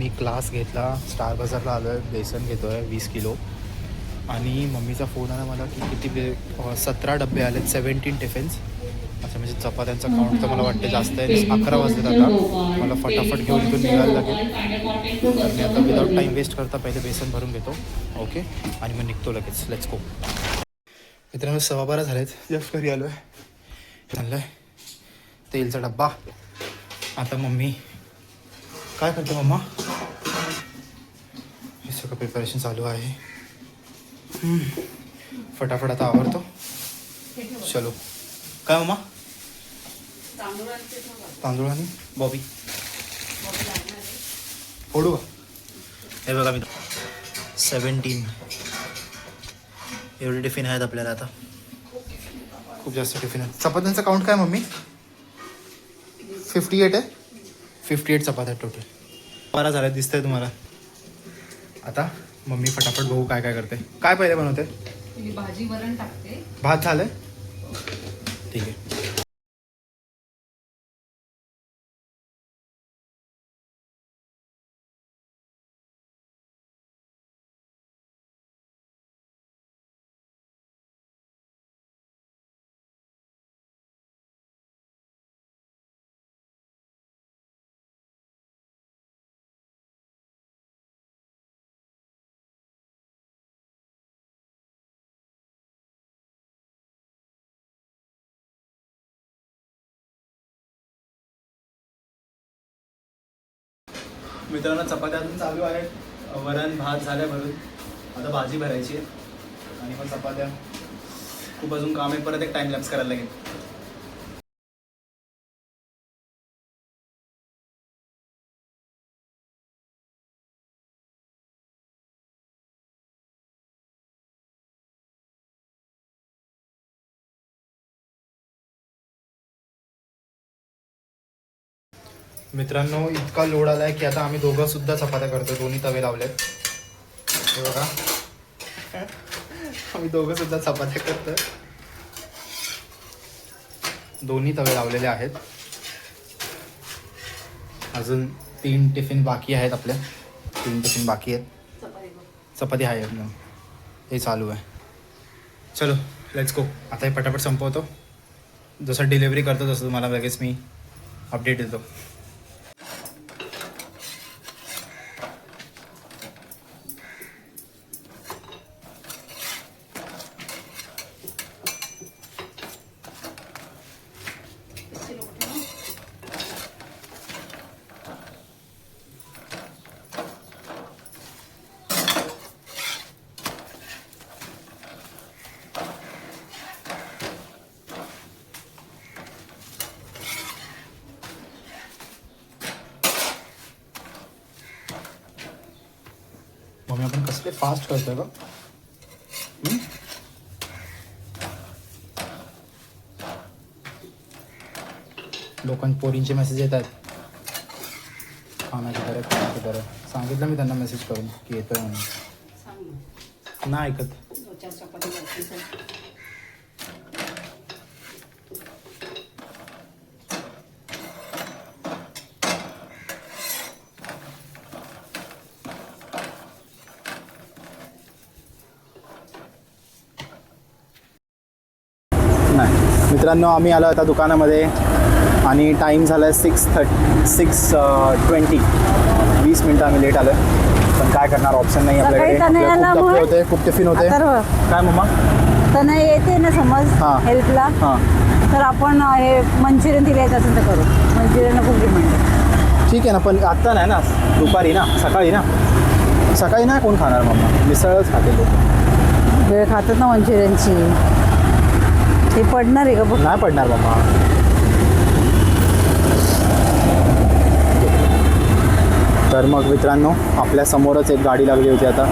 मी class घेतला, star बाजारला आलो आहे, बेसन घेतो आहे 20 किलो. आणि मम्मीचा फोन आला मला की किती 17 डबे आलेत, 17 टिफिन्स. अच्छा, म्हणजे चपात्यांचा काउंट तर मला वाटतं जास्त आहे. 11 वाजलेत आता. मला फटाफट घेऊन इथून निघायला लागेल. तर मी आता विदाऊट टाईम वेस्ट करता पहिले बेसन भरून घेतो. ओके, आणि मग निघतो लगेच. Let's go. मित्रांनो 12:15 झालेत, जस्ट घरी आलो आहे. आणलं आहे तेलचा डब्बा. आता मम्मी काय करते? मम्मा हे सगळं प्रिपरेशन चालू आहे. फटाफट आता आवडतो. चलो. काय मम्मा? तांदूळ आणि बॉबी फोडू का? हे बघा मी 17 एवढे टिफिन आहेत आपल्याला आता. खूप जास्त टिफिन आहेत. चपात्यांचा काउंट काय मम्मी? 58 आहे. 58 चपात्या टोटल. 12 झाल्या दिसतंय तुम्हाला. आता मम्मी फटाफट बघू काय काय करते. काय पहिले बनवते? भाजी वरण टाकते. भात झालंय, ठीक आहे. मित्रांनो चपात्या अजून चालू आहेत. वरण भात झाल्या भरून. आता भाजी भरायची आहे आणि मग चपात्या. खूप अजून काम आहे. परत एक टाइम लॅप्स करायला लागेल. मित्रांनो इतका लोड आला आहे की आता आम्ही दोघं सुद्धा चपात्या करतो. दोन्ही तवे लावलेत. हे बघा, आम्ही दोघं सुद्धा चपात्या करतो. दोन्ही तवे लावलेले आहेत. अजून 3 टिफिन बाकी आहेत आपल्या. 3 टिफिन बाकी आहेत. चपाती आहे ना, हे चालू आहे. चलो लेट्स गो. आता हे पटापट संपवतो. जसं डिलिव्हरी करतो तसं तुम्हाला लगेच मी अपडेट देतो. मम्मी आपण कसले फास्ट करतोय का? लोकांचे पोरींचे मेसेज येत आहेत. खाण्याची बरं सांगितलं मी त्यांना मेसेज करून की येतोय म्हणून. नाही ऐकत. नाही मित्रांनो, आम्ही आलो आता दुकानामध्ये आणि टाईम झाला आहे 6:20. 20 मिनटं आम्ही लेट आलो आहे. पण काय करणार, ऑप्शन नाही आपल्याकडे. खूप डबे होते, खूप टिफिन होते. काय मम्मा? तर येते ना समज हेल्पला. तर आपण हे मंचुरियन दिले असेल तर करू. मंचुरियन खूप डिमांड आहे. ठीक आहे ना, पण आत्ता नाही ना, दुपारी ना, सकाळी ना. सकाळी नाही कोण खाणार मम्मा, मिसळच खाते लोक. वेळ खातात ना मंचुरियनची. ते पडणार आहे का? नाही पडणार मम्मा. तर मग मित्रांनो आपल्या समोरच एक गाडी लागली होती आता.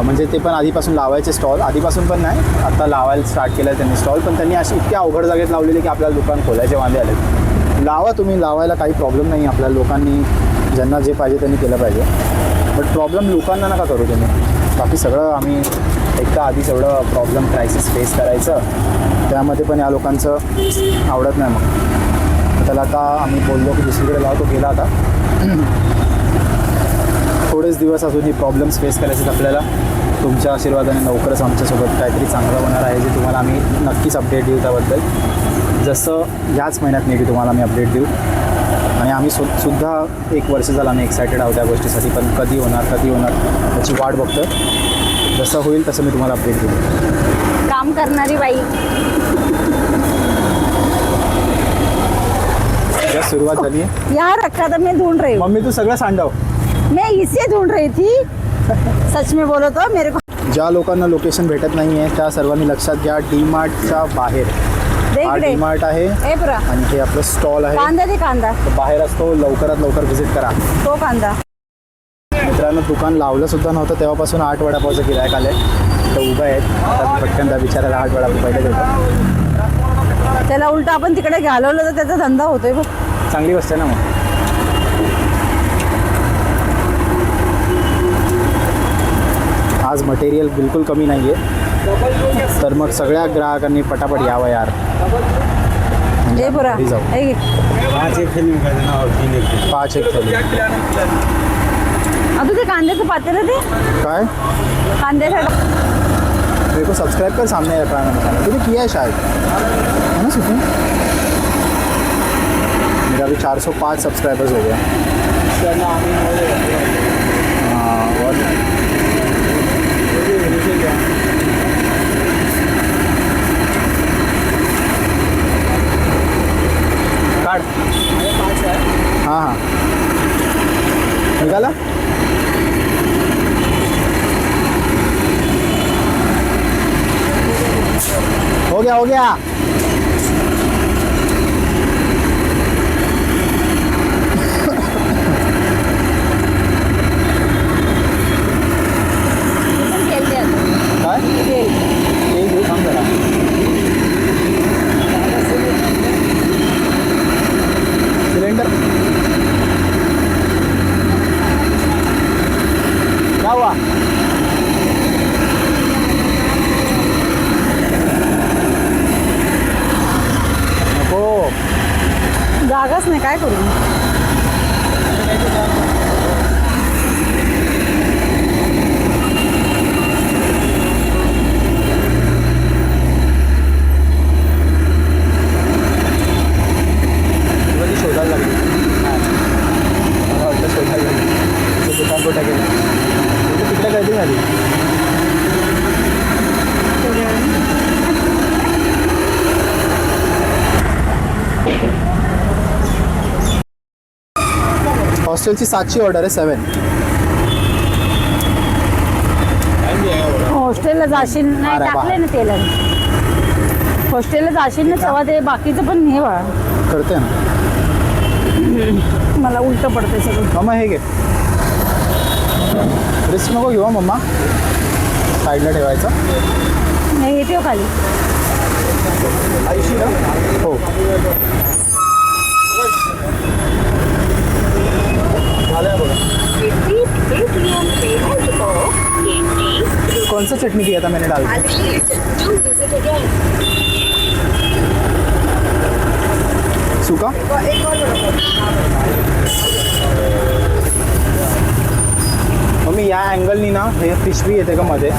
म्हणजे ते पण आधीपासून लावायचे स्टॉल. आधीपासून पण नाही, आता लावायला स्टार्ट केलं आहे त्यांनी स्टॉल. पण त्यांनी अशी इतक्या अवघड जागेत लावलेली की आपल्याला दुकान खोलायचे वांदे आले. लावा तुम्ही, लावायला काही प्रॉब्लेम नाही. आपल्या लोकांनी ज्यांना जे पाहिजे त्यांनी केलं पाहिजे. बट प्रॉब्लेम लोकांना नका करू तुम्ही. बाकी सगळं आम्ही एकदा आधीच एवढं प्रॉब्लेम क्रायसिस फेस करायचं, त्यामध्ये पण या लोकांचं आवडत नाही. मग त्याला आता आम्ही बोललो की दुसरीकडे लावतो, गेला आता. थोडेच दिवस अजूनही प्रॉब्लेम्स फेस करायचे आहेत आपल्याला. तुमच्या आशीर्वादाने लवकरच आमच्यासोबत काहीतरी चांगलं होणार आहे, जे तुम्हाला आम्ही नक्कीच अपडेट देऊ त्याबद्दल. जसं ह्याच महिन्यात मे बी तुम्हाला आम्ही अपडेट देऊ. आणि आम्ही सुद्धा 1 वर्ष झालं आम्ही एक्सायटेड आहोत त्या गोष्टीसाठी, पण कधी होणार त्याची वाट बघतो. जसं होईल तसं मी तुम्हाला अपडेट देऊ. काम करणारी बाई. जस्ट सुरुवात झाली आहे. यार रखा था मैं ढूंढ रही हूँ. मम्मी तू सगळं सांडव. मैं इसे ढूंढ रही थी. सच में बोलो तो मेरे को. ज्या लोकांना लोकेशन भेटत नाही आहे त्या सर्वांनी लक्षात घ्या. डीमार्टच्या बाहेर हा देख रे. डीमार्ट आहे ए पुरा आणि हे आपलं स्टॉल आहे. कांदा दे कांदा. तो बाहेर असतो. लवकरात लवकर व्हिजिट करा. तो कांदा. मित्रांनो दुकान लावलं सुद्धा नव्हतं तेव्हापासून 8 वडापावचं गिरायक आले. तर उभं आहेत. आता पटकन त्या बिचाराला 8 वडापाव पहिले देतो. त्याला उलट आपण तिकडे घालवलं तर त्याचा धंदा होतोय बघ. चांगली गोष्ट आहे ना मग. आज मटेरियल बिलकुल कमी नाही आहे, तर मग सगळ्या ग्राहकांनी पटापट यावं यार. ए पुरा घरी जाऊ. ए 5 एक फिल्म कर देना और 3 एक 5 एक थाली. अजून ते कांद्याचं पातेलं ते काय कांद्यासाठी. मेरे को सब्सक्राइब कर. सामने है प्राणा मसाला. तूने किया है शायद, है ना सुखी? मेरा अभी 405 सब्सक्राइबर्स हो गया. हाँ और काट. हाँ हाँ निकाला. हो गया हो गया. तेल द्या. काय तेल. तेल घेऊ थांब जरा. सिलेंडर क्या हुआ? नको. जागाच नाही काय करू. ती शोधायला लागली. मला वाटतं शोधायला लागली. तिचं दुकान कुठे गेलं. तिकडे गर्दी झाली. हॉस्टेलची 7ची ऑर्डर आहे. 7. हॉस्टेलला जाशील नाही अरे टाकले ना तेलाने. हॉस्टेलला जाशील ना तेव्हा ते बाकीचं पण हे बघा. करते ना. मला उलट पडते सगळं. मम्मा हे घे. रिस्क नको घेऊ मम्मा. साईडला ठेवायचा. नाही येते हो खाली. हो झालं बघा. कौन सा चटनी किया था मैंने डाल के? सूखा. मम्मी या अँगलनी ना हे पिशवी येते का मध्ये?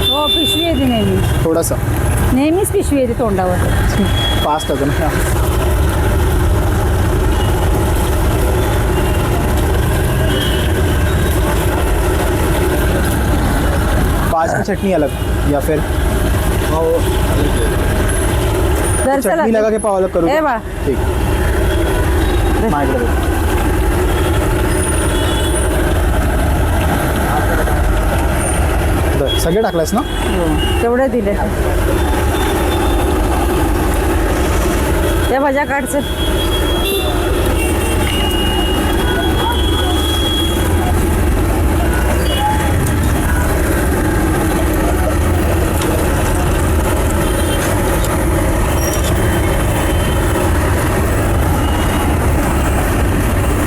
हो पिशवी येते नेहमी. थोडंसं नेहमीच पिशवी येते तोंडावर. फास्ट होतं ना. 5 की चटनी अलग या फिर जर चला चटनी लगा के पाव अलग करू. ए बा. ठीक. माझ्याकडे दे. बरं, सगळे टाकलास ना? तेवढे दिले. त्या भाज्या काढचं.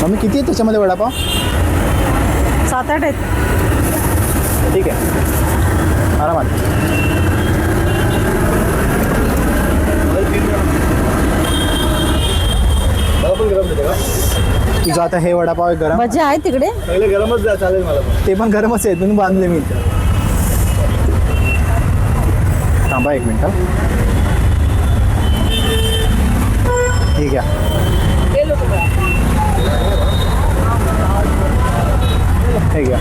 मम्मी किती आहे त्याच्यामध्ये वडापाव? 7-8 आहेत. ठीक आहे आरामात. मला पण गरम देते का? तुझा आता हे वडापाव आहे गरम. भजी आहे तिकडे. पहिले गरमच द्या चालेल मला पण. ते पण गरमच आहे, तुम्ही बांधले मी. थांबा 1 मिनिट. ठीक आहे. हे घ्या.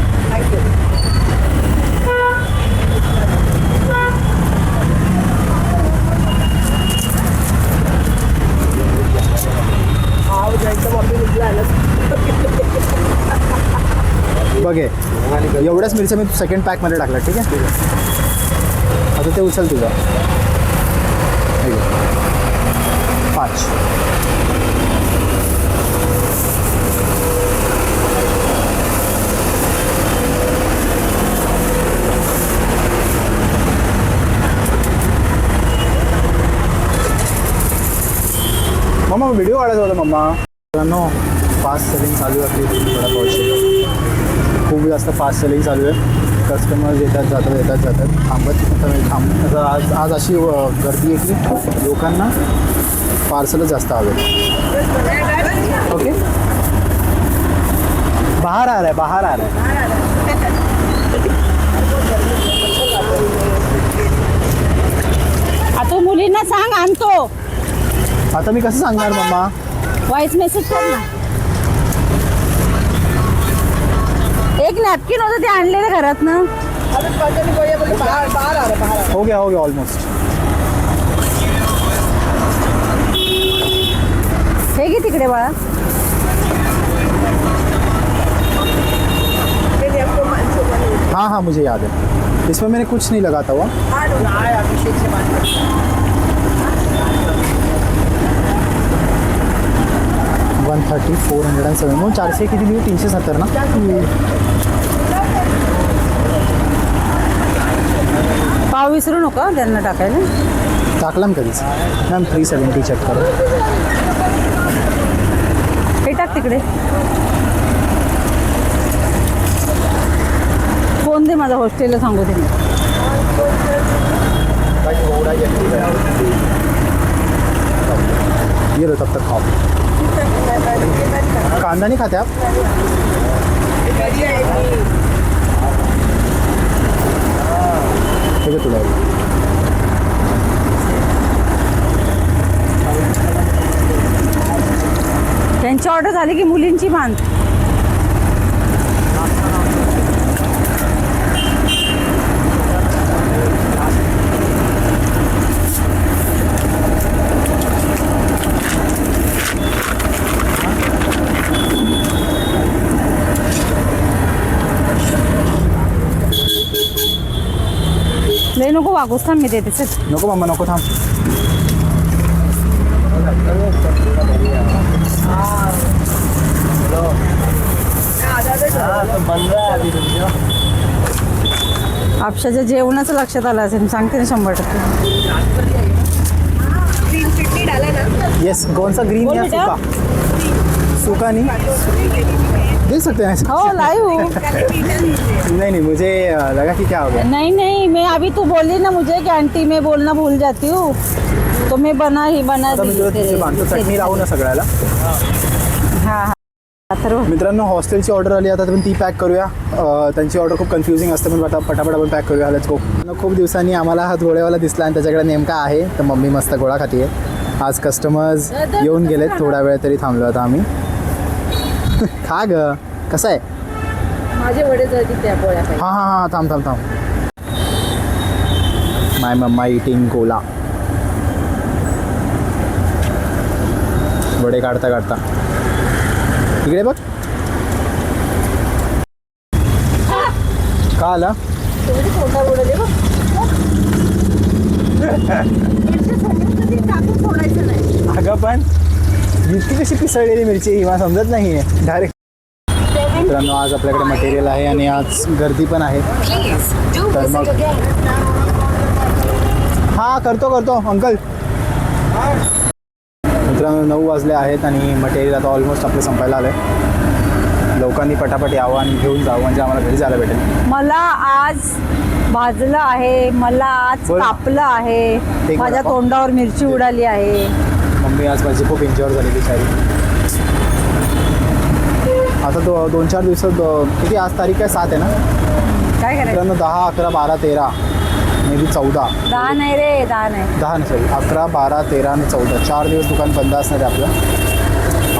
बघे एवढ्याच मिरच्या मी सेकंड पॅकमध्ये टाकला. ठीक आहे. आता ते उचल तुझं. 5. मम्मा व्हिडिओ काढायचा होता मम्मा. मित्रांनो फास्ट सेलिंग चालू आहे आपली वडापावची. खूप जास्त फास्ट सेलिंग चालू आहे. कस्टमर्स येतात जातात थांबत. आज अशी गर्दी आहे की लोकांना पार्सलच जास्त हवे. ओके. बाहेर आ रहा है. आता मुलींना सांग आणतो. आता मी कसं सांगणार मम्मा. व्हॉइस मेसेज कर ना. एक नॅपकिन होतं ते आणलेलं घरात ना. हो गया ऑलमोस्ट. हे घे तिकडे बाळा. हाँ मुझे याद है. इसमें मैंने कुछ नहीं लगाता हुआ. 130, 407 म्हणून 400 किती दिली. 370 ना. पाव विसरू नका त्यांना टाकायला. टाकला मी कधीच मॅम. 370 चेक करा. हे टाक तिकडे. फोन दे माझा हॉस्टेलला सांगू दे. ये लो तब तक खाओ. कांदा नहीं खाते आप. ठीक है तुला. त्यांची ऑर्डर झाली की मुलींची बांध. लय नको वागूस. थांब मी देते. चल. नको मम्मा नको थांब. आपशाच्या जेवणाचं लक्षात आलं असेल. सांगते ना 100%. यस. कौन सा ग्रीन या सूखा. सूखा नहीं दे सकते हैं. हो लाइव हूँ. नहीं मुझे लगा कि क्या हो गया. नहीं मैं अभी तू बोली ना मुझे कि आंटी मैं बोलना भूल जाती हूँ तो मैं बना आता मी तुझे बांधतो. चटणी लावू ना सगळ्याला. हाँ तर मित्रांनो हॉस्टेलची ऑर्डर आली. आता आपण ती पॅक करूया. त्यांची ऑर्डर खूप कन्फ्युजिंग असते पण आता पटापट आपण पॅक करूया. Let's go. खूप दिवसांनी आम्हाला हा गोळेवाला दिसला आणि त्याच्याकडे नेमका आहे. तर मम्मी मस्त गोळा खाती आहे. आज कस्टमर्स येऊन गेलेत. थोडा वेळ तरी थांबलो आता आम्ही. खा ग. कसं आहे. माझे वडे जळतील त्या पोळ्या. हां थांब. माय मम्मा इटिंग गोला. वडे काढता इकडे बघ. का आला. अगं पण इतकी कशी पिसळलेली मिरची ही मला समजत नाही आहे डायरेक्ट. मित्रांनो आज आपल्याकडे मटेरियल आहे आणि आज गर्दी पण आहे. तर मग हां करतो अंकल. मित्रांनो 9 वाजले आहेत आणि मटेरियल आता ऑलमोस्ट आपलं संपायला आलं आहे. लोकांनी पटापट यावं आणि घेऊन जावं म्हणजे आम्हाला घरी जायला भेटेल. मला आज भाजलं आहे. मला आज बोल. कापलं आहे. एक माझ्या वडापाव. तोंडावर मिरची उडाली आहे. मम्मी आज माझी खूप एन्जॉय झाली बिचारी. आता 2-4 दिवसात किती आज तारीख काय 7 आहे ना काय करायचं मित्रांनो 10, 11, 12, 13 मे बी 14 10 नाही रे 10 नाही 10 नसेल 11, 12, 13 आणि 14 4 दिवस दुकान बंद असणार आहे आपलं.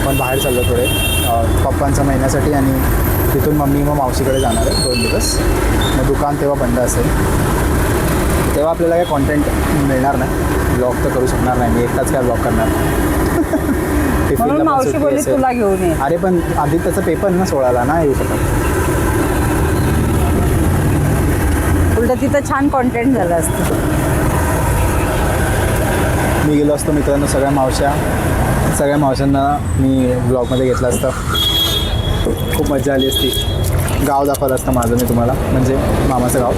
आपण बाहेर चाललो थोडे पप्पांच्या महिन्यासाठी आणि तिथून मम्मी मग मावशीकडे जाणार आहे 2 दिवस. मग दुकान तेव्हा बंद असेल. तेव्हा आपल्याला काही कॉन्टेंट मिळणार नाही. ब्लॉग तर करू शकणार नाही मी एकटाच काय ब्लॉग करणार. टिफिनला म्हणून पण मावशी सुट्टी बोलली असेल. तुला घेऊन ये. अरे पण आधी त्याचा पेपर ना 16ला ना येऊ शकत. उलट तिथं छान कॉन्टेंट झालं असतं. मी गेलो असतो मित्रांनो सगळ्या मावशांना मी ब्लॉगमध्ये घेतलं असतं. खूप मजा आली असती. गाव दाखवलं असतं माझं मी तुम्हाला म्हणजे मामाचं गाव.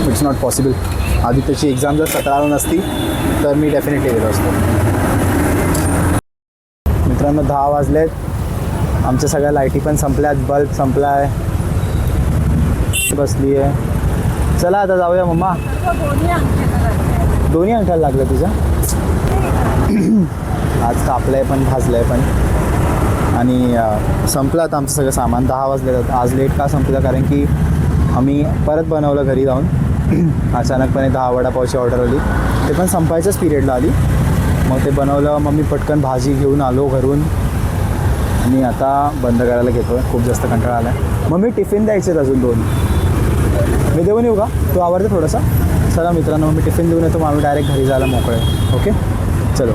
It's not possible. आधी त्याची एक्झाम जर 17ला नसती तर मी डेफिनेटली गेलो असतो. मित्रांनो 10 वाजलेत. आमच्या सगळ्या लाईटी पण संपल्यात. बल्ब संपला आहे. बसली आहे. चला आता जाऊया मम्मा. दोन्ही अंगठ्याला लागलं तुझं. आज कापलं आहे पण भाजलं आहे पण. आणि संपलं आता आमचं सगळं सामान. 10 वाजले. आज लेट का संपलं कारण की आम्ही परत बनवलं घरी जाऊन. अचानकपणे 10 वडापावची ऑर्डर आली. ते पण संपायच्याच पिरियडला आली. मग ते बनवलं. मग मी पटकन भाजी घेऊन आलो घरून आणि आता बंद करायला घेतो. खूप जास्त कंटाळा आला आहे. मग मी टिफिन द्यायचे आहेत अजून 2. मी देऊन येऊ का? तो आवडते थोडासा. चला मित्रांनो मी टिफिन देऊन येतो. मग आम्ही डायरेक्ट घरी जायला मोकळे. ओके चलो.